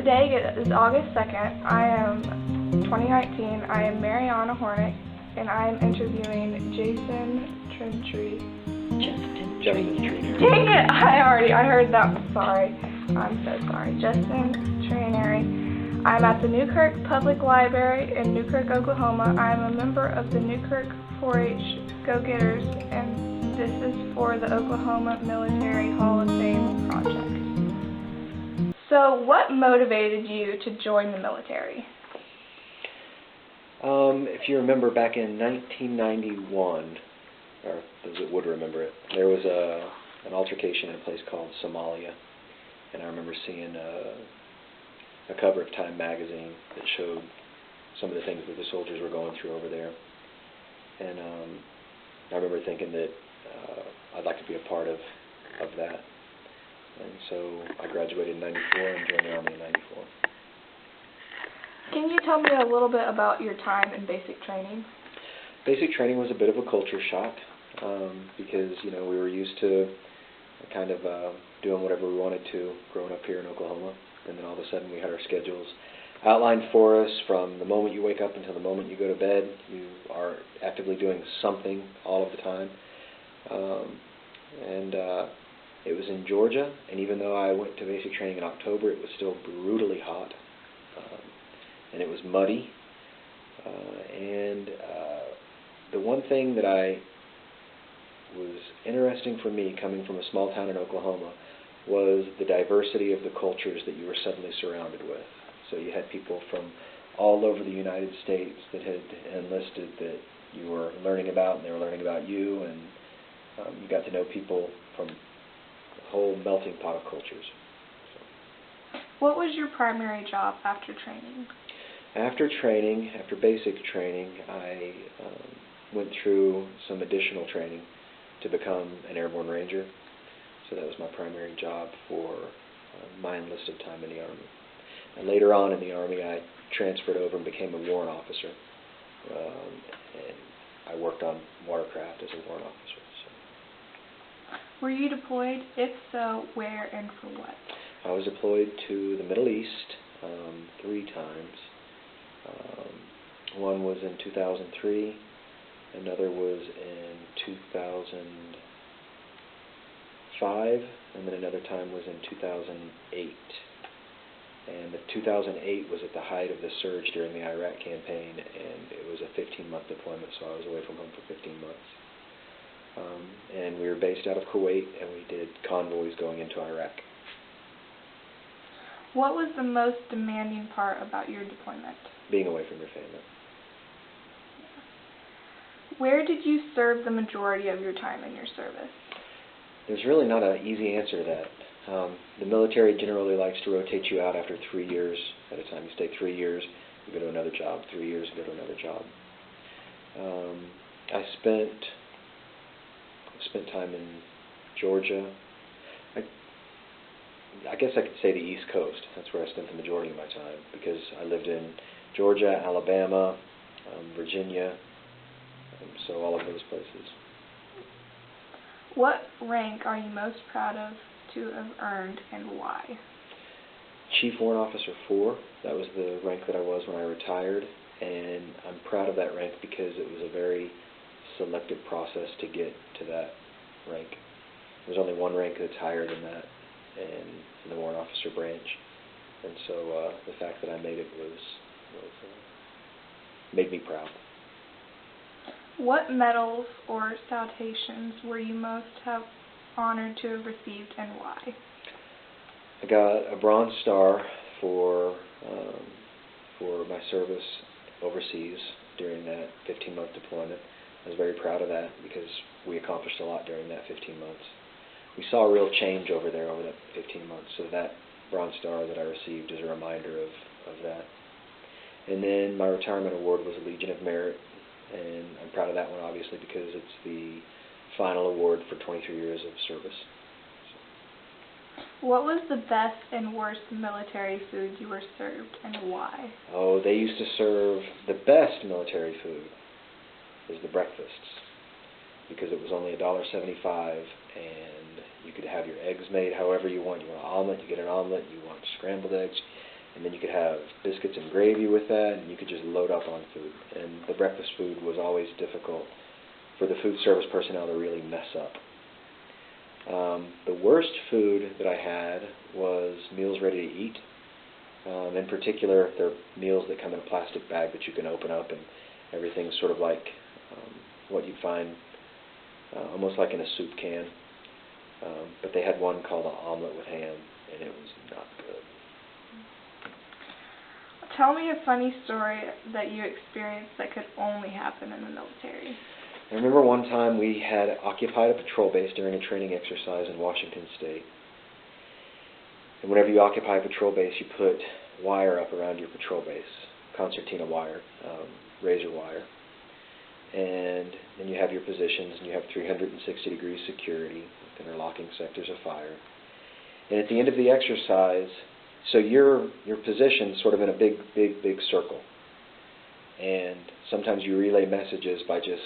Today is August 2nd. I am 2019. I am Mariana Hornick, and I am interviewing Justin Trenary. Justin Trenary. Dang it! I heard that. Sorry. I'm so sorry. Justin Trenary. I'm at the Newkirk Public Library in Newkirk, Oklahoma. I am a member of the Newkirk 4-H Go-Getters, and this is for the Oklahoma Military Hall of Fame project. So, what motivated you to join the military? If you remember back in 1991, or those that would remember it, there was an altercation in a place called Somalia, and I remember seeing a cover of Time magazine that showed some of the things that the soldiers were going through over there, and I remember thinking that I'd like to be a part of that. And so I graduated in 94 and joined the Army in 94. Can you tell me a little bit about your time in basic training? Basic training was a bit of a culture shock because, we were used to kind of doing whatever we wanted to growing up here in Oklahoma. And then all of a sudden we had our schedules outlined for us from the moment you wake up until the moment you go to bed. You are actively doing something all of the time. It was in Georgia, and even though I went to basic training in October, it was still brutally hot, and it was muddy. The one thing that was interesting for me, coming from a small town in Oklahoma, was the diversity of the cultures that you were suddenly surrounded with. So you had people from all over the United States that had enlisted that you were learning about, and they were learning about you, and you got to know people from a whole melting pot of cultures. So. What was your primary job after training? After basic training, I went through some additional training to become an airborne ranger. So that was my primary job for my enlisted time in the Army. And later on in the Army, I transferred over and became a warrant officer. And I worked on watercraft as a warrant officer. So. Were you deployed? If so, where and for what? I was deployed to the Middle East 3 times. One was in 2003, another was in 2005, and then another time was in 2008. And the 2008 was at the height of the surge during the Iraq campaign, and it was a 15-month deployment, so I was away from home for 15 months. And we were based out of Kuwait, and we did convoys going into Iraq. What was the most demanding part about your deployment? Being away from your family. Where did you serve the majority of your time in your service? There's really not an easy answer to that. The military generally likes to rotate you out after 3 years at a time. You stay 3 years, you go to another job. 3 years, you go to another job. I spent time in Georgia. I guess I could say the East Coast. That's where I spent the majority of my time, because I lived in Georgia, Alabama, Virginia, so all of those places. What rank are you most proud of to have earned, and why? Chief Warrant Officer 4. That was the rank that I was when I retired, and I'm proud of that rank because it was a very selective process to get to that rank. There's only one rank that's higher than that in the Warrant Officer branch, and so the fact that I made it made me proud. What medals or citations were you most honored to have received, and why? I got a Bronze Star for my service overseas during that 15-month deployment. I was very proud of that because we accomplished a lot during that 15 months. We saw a real change over there over that 15 months, so that Bronze Star that I received is a reminder of that. And then my retirement award was a Legion of Merit, and I'm proud of that one obviously because it's the final award for 23 years of service. What was the best and worst military food you were served, and why? Oh, they used to serve the best military food was the breakfasts, because it was only $1.75, and you could have your eggs made however you want. You want an omelet, you get an omelet. You want scrambled eggs, and then you could have biscuits and gravy with that, and you could just load up on food. And the breakfast food was always difficult for the food service personnel to really mess up. The worst food that I had was meals ready to eat. In particular, they're meals that come in a plastic bag that you can open up, and everything's sort of like what you'd find almost like in a soup can. But they had one called an omelet with ham, and it was not good. Tell me a funny story that you experienced that could only happen in the military. I remember one time we had occupied a patrol base during a training exercise in Washington State. And whenever you occupy a patrol base, you put wire up around your patrol base, concertina wire, razor wire. And then you have your positions, and you have 360-degree security with interlocking sectors of fire. And at the end of the exercise, so your position's sort of in a big circle. And sometimes you relay messages by just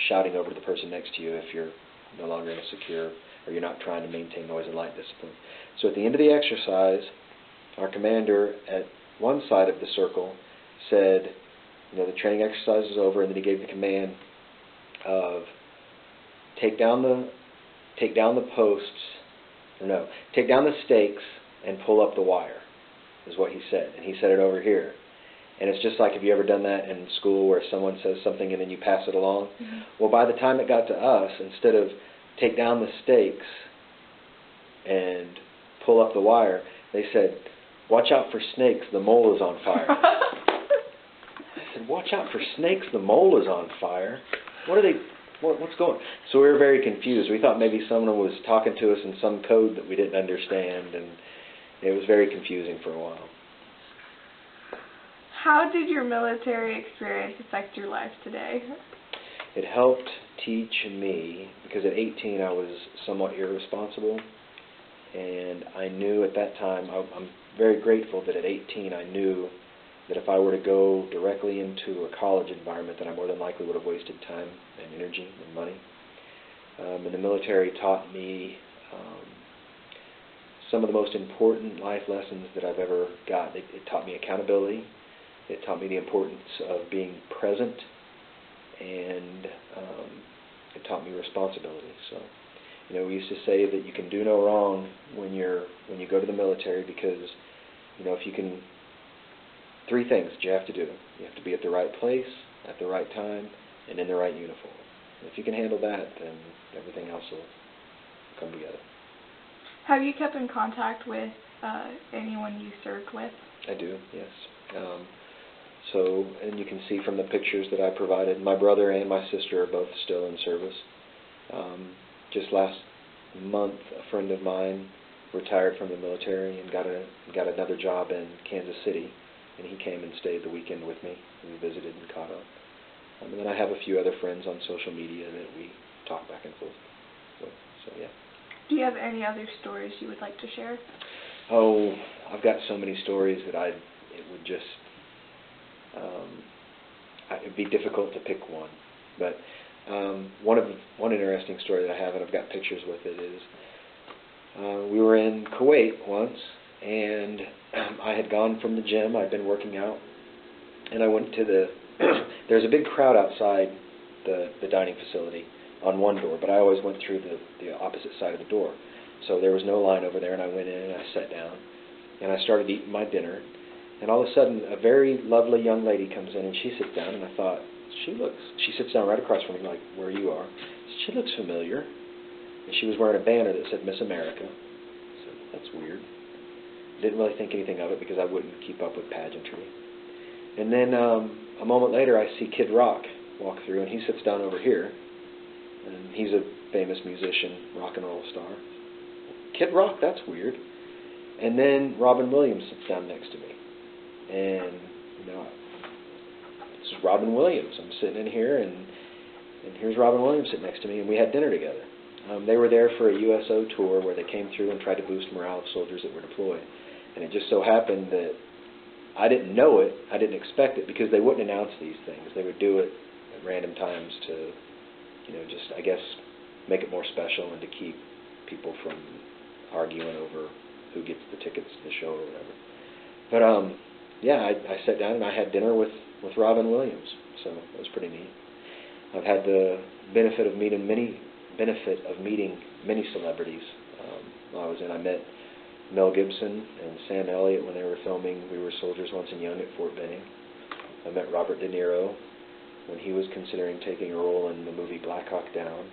shouting over to the person next to you if you're no longer in a secure, or you're not trying to maintain noise and light discipline. So at the end of the exercise, our commander at one side of the circle said, the training exercise is over, and then he gave the command of take down the stakes and pull up the wire, is what he said. And he said it over here. And it's just like, have you ever done that in school where someone says something and then you pass it along? Mm-hmm. Well, by the time it got to us, instead of take down the stakes and pull up the wire, they said, watch out for snakes, the mole is on fire. I said, watch out for snakes, the mole is on fire? What's going on? So we were very confused. We thought maybe someone was talking to us in some code that we didn't understand, and it was very confusing for a while. How did your military experience affect your life today? It helped teach me, because at 18 I was somewhat irresponsible, and I knew at that time, I'm very grateful that at 18 I knew that if I were to go directly into a college environment, that I more than likely would have wasted time and energy and money. And the military taught me some of the most important life lessons that I've ever got. It taught me accountability. It taught me the importance of being present, and it taught me responsibility. So, we used to say that you can do no wrong when you go to the military, because, if you can, three things that you have to do. You have to be at the right place, at the right time, and in the right uniform. And if you can handle that, then everything else will come together. Have you kept in contact with anyone you served with? I do, yes. And you can see from the pictures that I provided, my brother and my sister are both still in service. Just last month, a friend of mine retired from the military and got another job in Kansas City, and he came and stayed the weekend with me. We visited and caught up. And then I have a few other friends on social media that we talk back and forth with. So yeah. Do you have any other stories you would like to share? Oh, I've got so many stories that it would just it'd be difficult to pick one. But one interesting story that I have, and I've got pictures with it, is we were in Kuwait once, and I had gone from the gym. I'd been working out, and I went to there's a big crowd outside the dining facility on one door, but I always went through the opposite side of the door. So there was no line over there, and I went in and I sat down, and I started eating my dinner. And all of a sudden, a very lovely young lady comes in, and she sits down, and I thought, she sits down right across from me, like where you are. She looks familiar. And she was wearing a banner that said Miss America. So that's weird. Didn't really think anything of it, because I wouldn't keep up with pageantry. And then a moment later, I see Kid Rock walk through, and he sits down over here. And he's a famous musician, rock and roll star. Kid Rock, that's weird. And then Robin Williams sits down next to me. And, this is Robin Williams. I'm sitting in here, and here's Robin Williams sitting next to me, and we had dinner together. They were there for a USO tour where they came through and tried to boost morale of soldiers that were deployed. And it just so happened that I didn't know it, I didn't expect it, because they wouldn't announce these things. They would do it at random times to, just, I guess, make it more special and to keep people from arguing over who gets the tickets to the show or whatever. But yeah, I sat down and I had dinner with Robin Williams, so it was pretty neat. I've had the benefit of meeting many celebrities. While I was in, I met Mel Gibson and Sam Elliott when they were filming We Were Soldiers Once and Young at Fort Benning. I met Robert De Niro when he was considering taking a role in the movie Black Hawk Down.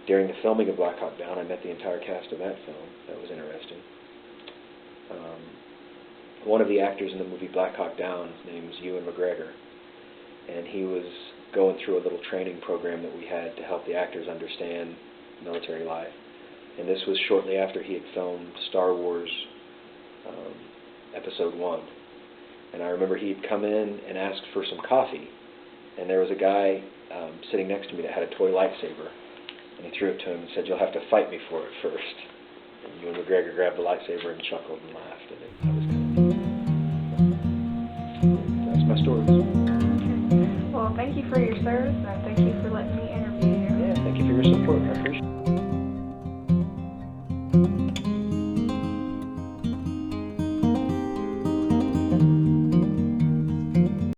During the filming of Black Hawk Down, I met the entire cast of that film. That was interesting. One of the actors in the movie Black Hawk Down, his name is Ewan McGregor, and he was going through a little training program that we had to help the actors understand military life. And this was shortly after he had filmed Star Wars Episode 1. And I remember he'd come in and asked for some coffee, and there was a guy sitting next to me that had a toy lightsaber, and he threw it to him and said, "You'll have to fight me for it first." And Ewan McGregor grabbed the lightsaber and chuckled and laughed, and that was kind of neat. That's my story. Okay. Well, thank you for your service, and thank you for letting me interview you. Yeah, thank you for your support. I appreciate it.